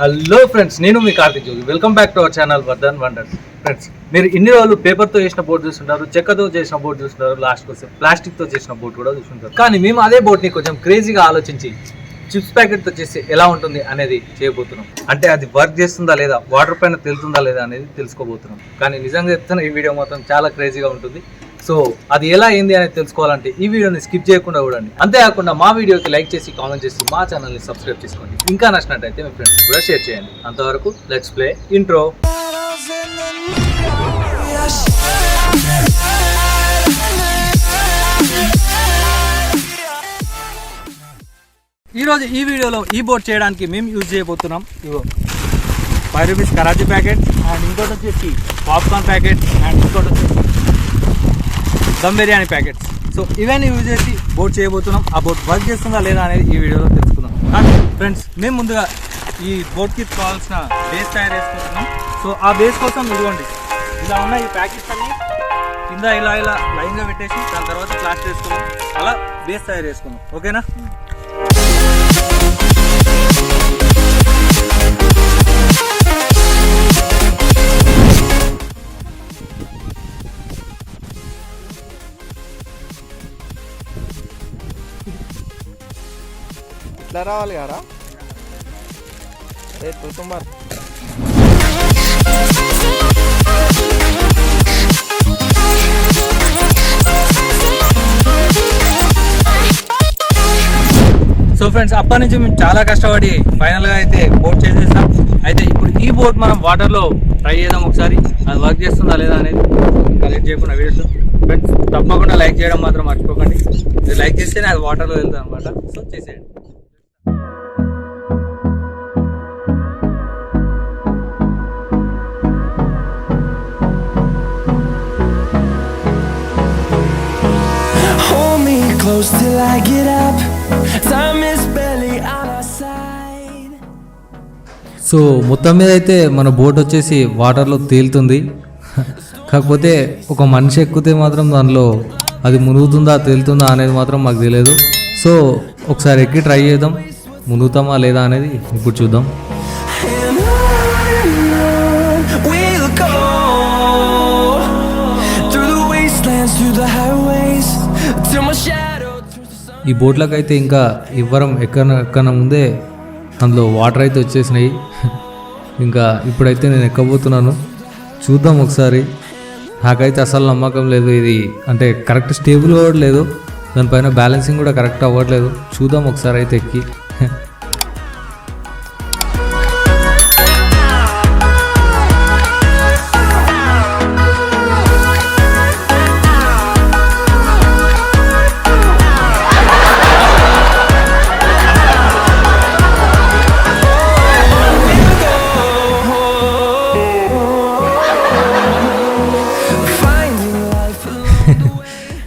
Hello friends, నేను మీ Karthik. Welcome back to our channel Vardhan wonders. Friends, మీరు ఇన్ని రోజులు పేపర్తో చేసిన బోట్ చూస్తుంటారు, చెక్కతో చేసిన బోట్ చూస్తుంటారు, లాస్ట్కి వస్తే ప్లాస్టిక్తో చేసిన బోట్ కూడా చూస్తుంటారు. కానీ మేము అదే బోట్ని కొంచెం క్రేజీగా ఆలోచించి చిప్స్ ప్యాకెట్తో చేస్తే ఎలా ఉంటుంది అనేది చేయబోతున్నాం. అంటే అది వర్క్ చేస్తుందా లేదా, వాటర్ పైన తెలుతుందా లేదా అనేది తెలుసుకోబోతున్నాం. కానీ నిజంగా చెప్తున్న ఈ వీడియో మాత్రం చాలా క్రేజీగా ఉంటుంది. సో అది ఎలా అయింది అనేది తెలుసుకోవాలంటే ఈ వీడియోని స్కిప్ చేయకుండా చూడండి. అంతేకాకుండా మా వీడియోకి లైక్ చేసి కామెంట్ చేసి మా ఛానల్ని సబ్స్క్రైబ్ చేసుకోండి. ఇంకా నచ్చినట్టయితే మీ ఫ్రెండ్స్ కూడా షేర్ చేయండి. అంతవరకు లెట్స్ ప్లే ఇంట్రో. ఈరోజు ఈ వీడియోలో ఈ బోట్ చేయడానికి మేము యూజ్ చేయబోతున్నాం. ఇగో 5 రూపీస్ కరాచీ ప్యాకెట్, అండ్ ఇంకోటి వచ్చేసి పాప్కార్న్ ప్యాకెట్, అండ్ ఇంకోటి వచ్చేసి దమ్ బిర్యానీ ప్యాకెట్స్. సో ఇవన్నీ యూజ్ చేసి బోట్ చేయబోతున్నాం. ఆ బోట్ వర్క్ చేస్తుందా లేదా అనేది ఈ వీడియోలో తెలుసుకుందాం. కానీ ఫ్రెండ్స్, మేము ముందుగా ఈ బోట్కి కావాల్సిన బేస్ తయారు చేసుకుంటున్నాం. సో ఆ బేస్ కోసం ఇదిగోండి, ఇలా ఉన్న ఈ ప్యాకెట్స్ అన్ని కింద ఇలా లైన్గా పెట్టేసి దాని తర్వాత ప్లాస్టర్ వేసుకుందాం. అలా బేస్ తయారు చేసుకుందాం. ఓకేనా? ఇట్లా రావాలి కదా తుమ్మారు. సో ఫ్రెండ్స్, అప్పటి నుంచి మేము చాలా కష్టపడి ఫైనల్గా అయితే బోట్ చేసేసాం. అయితే ఇప్పుడు ఈ బోట్ మనం వాటర్లో ట్రై చేద్దాం ఒకసారి. అది వర్క్ చేస్తుందా లేదా అనేది కలెక్ట్ చేయకుండా వీడియోస్. ఫ్రెండ్స్, తప్పకుండా లైక్ చేయడం మాత్రం మర్చిపోకండి. లైక్ చేస్తేనే అది వాటర్లో వెళ్తాం అనమాట. సో చేసేయండి. Close till I get up. Time is barely on our side. So మొత్తం మీద అయితే మన బోట్ వచ్చేసి వాటర్లో తేలుతుంది. కాకపోతే ఒక మనిషి ఎక్కితే మాత్రం దానిలో అది మునుగుతుందా తేలుతుందా అనేది మాత్రం మాకు తెలియదు. సో ఒకసారి ఎక్కి ట్రై చేద్దాం, మునుగుతామా లేదా అనేది ఇప్పుడు చూద్దాం. We'll go through the wastelands, through the highways, till my shadow. ఈ బోట్లకు అయితే ఇంకా ఇవ్వరం ఎక్కన ముందే అందులో వాటర్ అయితే వచ్చేసినాయి. ఇంకా ఇప్పుడైతే నేను ఎక్కబోతున్నాను. చూద్దాం ఒకసారి. నాకైతే అసలు నమ్మకం లేదు ఇది, అంటే కరెక్ట్ స్టేబుల్ అవ్వట్లేదు, దానిపైన బ్యాలెన్సింగ్ కూడా కరెక్ట్ అవ్వట్లేదు. చూద్దాం ఒకసారి అయితే ఎక్కి.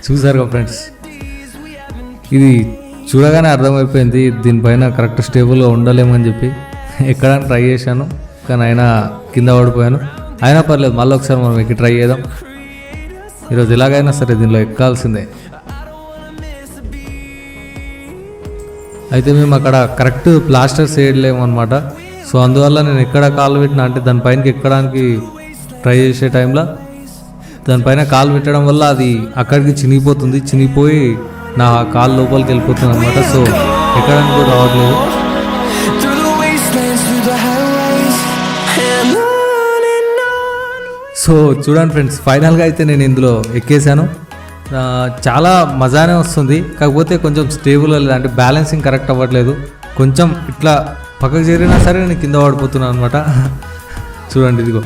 చూసారుగా ఫ్రెండ్స్, ఇది చూడగానే అర్థమైపోయింది దీనిపైన కరెక్ట్ స్టేబుల్గా ఉండలేమని చెప్పి. ఎక్కడానికి ట్రై చేశాను కానీ అయినా కింద పడిపోయాను. అయినా పర్లేదు, మళ్ళీ ఒకసారి మనం ఎక్కి ట్రై చేద్దాం. ఈరోజు ఎలాగైనా సరే దీనిలో ఎక్కాల్సిందే. అయితే మేము అక్కడ కరెక్ట్ ప్లాస్టర్స్ వేయలేము అనమాట. సో అందువల్ల నేను ఎక్కడ కాలు పెట్టినా, అంటే దానిపైనకి ఎక్కడానికి ట్రై చేసే టైంలో దానిపైన కాలు పెట్టడం వల్ల అది అక్కడికి చినిగిపోతుంది. చినిగిపోయి నా కాలు లోపలికి వెళ్ళిపోతుంది అనమాట. సో ఎక్కడానికి కూడా రావట్లేదు. సో చూడండి ఫ్రెండ్స్, ఫైనల్గా అయితే నేను ఇందులో ఎక్కేసాను. చాలా మజానే వస్తుంది. కాకపోతే కొంచెం స్టేబుల్ లేదు, అంటే బ్యాలెన్సింగ్ కరెక్ట్ అవ్వట్లేదు. కొంచెం ఇట్లా పక్కకు జరిగినా సరే నేను కింద పడిపోతున్నాను అనమాట. చూడండి ఇదిగో.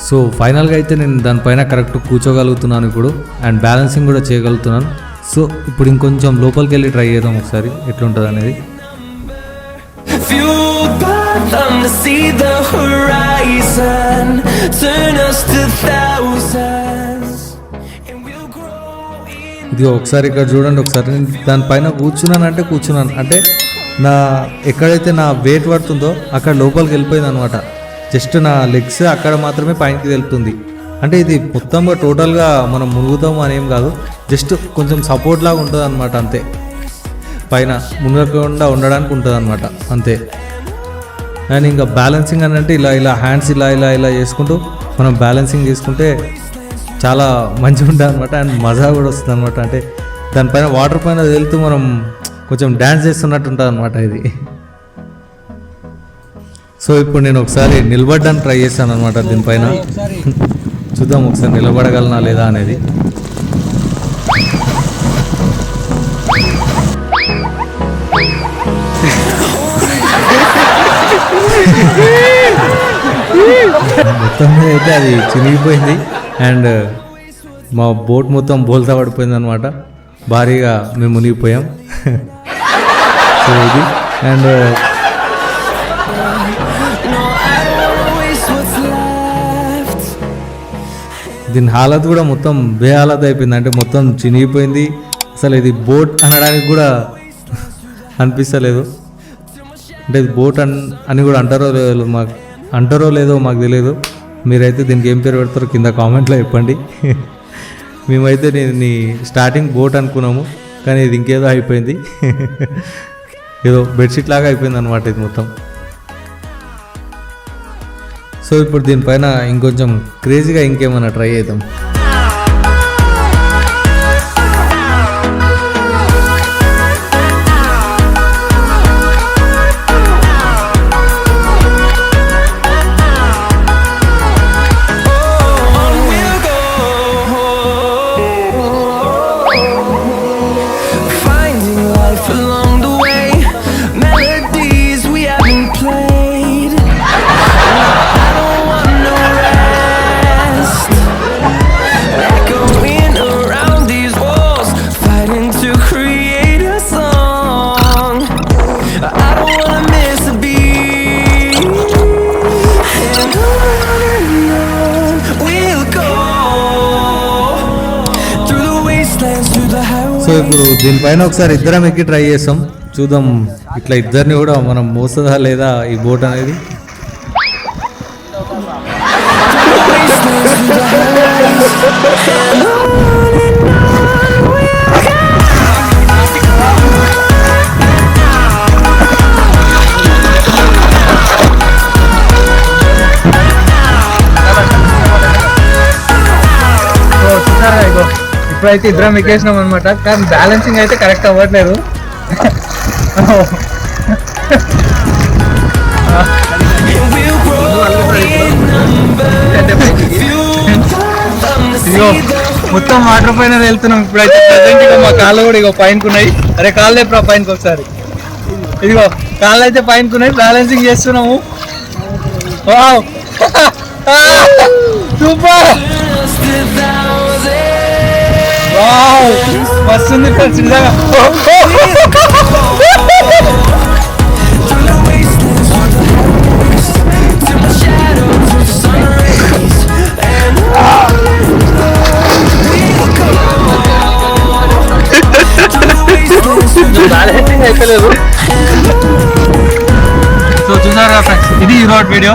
సో ఫైనల్గా అయితే నేను దానిపైన కరెక్ట్ కూర్చోగలుగుతున్నాను ఇప్పుడు, అండ్ బ్యాలెన్సింగ్ కూడా చేయగలుగుతున్నాను. సో ఇప్పుడు ఇంకొంచెం లోపలికి వెళ్ళి ట్రై చేద్దాం ఒకసారి ఎట్లుంటుంది అనేది. ఇది ఒకసారి ఇక్కడ చూడండి. ఒకసారి నేను దానిపైన కూర్చున్నాను అంటే నా ఎక్కడైతే నా వెయిట్ పడుతుందో అక్కడ లోపలికి వెళ్ళిపోయింది అనమాట. జస్ట్ నా లెగ్స్ అక్కడ మాత్రమే పైకి వెళ్తుంది. అంటే ఇది మొత్తంగా టోటల్గా మనం మునుగుతాము అనేం కాదు, జస్ట్ కొంచెం సపోర్ట్ లాగా ఉంటుంది అనమాట, అంతే. పైన మునగకుండా ఉండడానికి ఉంటుంది అనమాట, అంతే. అండ్ ఇంకా బ్యాలెన్సింగ్ అని అంటే ఇలా హ్యాండ్స్ ఇలా చేసుకుంటూ మనం బ్యాలెన్సింగ్ చేసుకుంటే చాలా మంచిగా ఉంటుంది అనమాట. అండ్ మజా కూడా వస్తుంది అనమాట. అంటే దానిపైన వాటర్ పైన వెళ్తూ మనం కొంచెం డ్యాన్స్ చేస్తున్నట్టు ఉంటుంది అనమాట ఇది. సో ఇప్పుడు నేను ఒకసారి నిలబడడానికి ట్రై చేశాను అనమాట దీనిపైన. చూద్దాం ఒకసారి నిలబడగలనా లేదా అనేది. మొత్తం మీద అయితే అది చినిగిపోయింది అండ్ మా బోట్ మొత్తం బోల్తా పడిపోయింది అనమాట. భారీగా మేము మునిగిపోయాం. సో ఇది అండ్ దీని హాలత్ కూడా మొత్తం బేహాలత్ అయిపోయింది. అంటే మొత్తం చినిగిపోయింది. అసలు ఇది బోట్ అనడానికి కూడా అనిపిస్తలేదు. అంటే ఇది బోట్ అని కూడా అంటారో లేదో మాకు తెలియదు. మీరైతే దీనికి ఏం పేరు పెడతారో కింద కామెంట్లో చెప్పండి. మేమైతే దీన్ని స్టార్టింగ్ బోట్ అనుకున్నాము, కానీ ఇది ఇంకేదో అయిపోయింది. ఏదో బెడ్షీట్ లాగా అయిపోయింది అనమాట ఇది మొత్తం. సో ఇప్పుడు దీనిపైన ఇంకొంచెం క్రేజీగా ఇంకేమైనా ట్రై చేద్దాం. సో ఇప్పుడు దీనిపైన ఒకసారి ఇద్దరం ఎక్కి ట్రై చేస్తాం. చూద్దాం ఇట్లా ఇద్దరిని కూడా మనం మోస్తుందా లేదా ఈ బోట్ అనేది. ఇప్పుడైతే ఇద్దరం ఎక్కేసినాం అనమాట. కానీ బ్యాలెన్సింగ్ అయితే కరెక్ట్ అవ్వట్లేదు. ఇగో మొత్తం వాటర్ పైన వెళ్తున్నాం ఇప్పుడైతే. ప్రజెంట్ ఇక మా కాళ్ళు కూడా ఇగో పైనకున్నాయి. అరే కాళ్ళు లేపు పైనకి ఒకసారి. ఇదిగో కాళ్ళు అయితే పైనకున్నాయి, బ్యాలెన్సింగ్ చేస్తున్నాము. సూపర్ వస్తుంది నిజంగా. బ్యాలెన్సింగ్ అయిపోలేదు. సో చూసారు కదా ఫ్రెండ్స్, ఇది ఈరోజు వీడియో.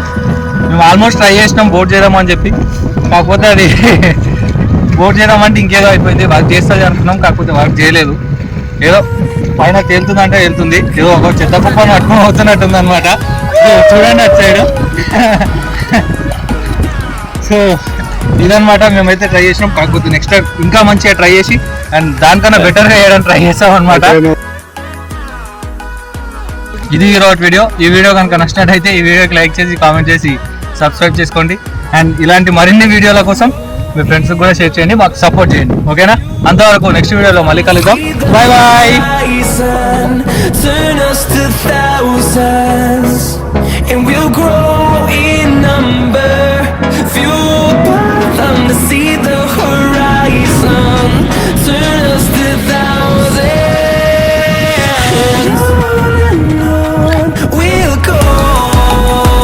మేము ఆల్మోస్ట్ ట్రై చేసినాం బోట్ చేయడం చెప్పి. కాకపోతే అది బోట్ చేయడం అంటే ఇంకేదో అయిపోయింది. వర్క్ చేస్తుంది అనుకున్నాం, కాకపోతే వర్క్ చేయలేదు. ఏదో పైన తేలుతుందంటే వెళ్తుంది, ఏదో ఒక చెత్త కుప్పను పట్టుకొని అవుతున్నట్టుంది అనమాట. చూడండి అటు సైడ్. సో ఇదనమాట, మేమైతే ట్రై చేసినాం. కాకపోతే నెక్స్ట్ టైం ఇంకా మంచిగా ట్రై చేసి అండ్ దానికన్నా బెటర్గా చేయడానికి ట్రై చేస్తాం అనమాట. ఇది ఈరోజు వీడియో. ఈ వీడియో కనుక నచ్చినట్టయితే ఈ వీడియోకి లైక్ చేసి కామెంట్ చేసి సబ్స్క్రైబ్ చేసుకోండి. అండ్ ఇలాంటి మరిన్ని వీడియోల కోసం మీ ఫ్రెండ్స్ కూడా షేర్ చేయండి, మాకు సపోర్ట్ చేయండి. ఓకేనా? అంతవరకు నెక్స్ట్ వీడియోలో మళ్ళీ కలుద్దాం. Bye bye.